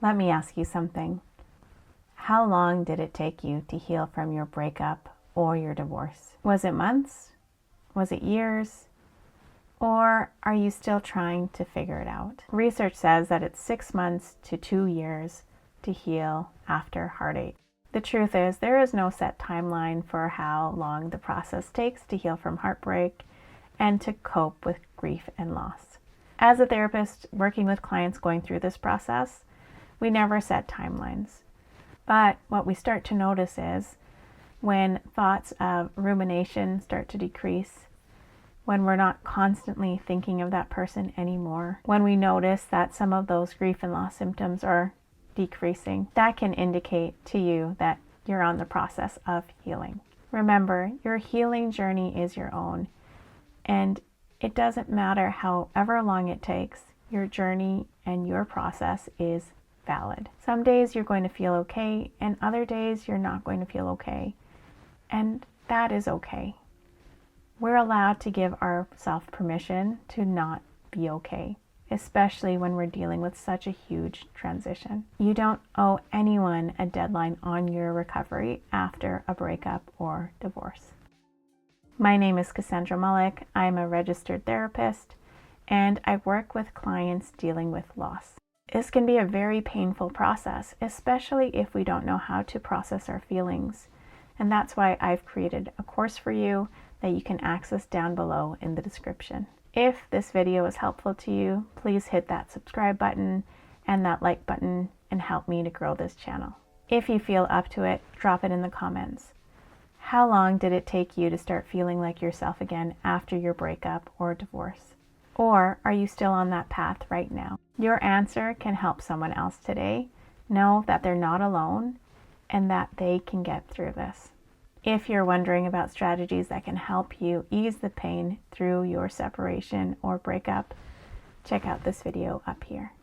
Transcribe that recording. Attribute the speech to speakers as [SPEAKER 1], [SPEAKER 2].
[SPEAKER 1] Let me ask you something. How long did it take you to heal from your breakup or your divorce? Was it months? Was it years? Or are you still trying to figure it out? Research says that it's 6 months to 2 years to heal after heartache. The truth is, there is no set timeline for how long the process takes to heal from heartbreak and to cope with grief and loss. As a therapist working with clients going through this process, we never set timelines. But what we start to notice is when thoughts of rumination start to decrease, when we're not constantly thinking of that person anymore, when we notice that some of those grief and loss symptoms are decreasing, that can indicate to you that you're on the process of healing. Remember, your healing journey is your own, and it doesn't matter however long it takes, your journey and your process is valid. Some days you're going to feel okay, and other days you're not going to feel okay, and that is okay. We're allowed to give ourselves permission to not be okay, especially when we're dealing with such a huge transition. You don't owe anyone a deadline on your recovery after a breakup or divorce. My name is Cassandra Mullick. I'm a registered therapist, and I work with clients dealing with loss. This can be a very painful process, especially if we don't know how to process our feelings. And that's why I've created a course for you that you can access down below in the description. If this video is helpful to you, please hit that subscribe button and that like button and help me to grow this channel. If you feel up to it, drop it in the comments. How long did it take you to start feeling like yourself again after your breakup or divorce? Or are you still on that path right now? Your answer can help someone else today know that they're not alone and that they can get through this. If you're wondering about strategies that can help you ease the pain through your separation or breakup, check out this video up here.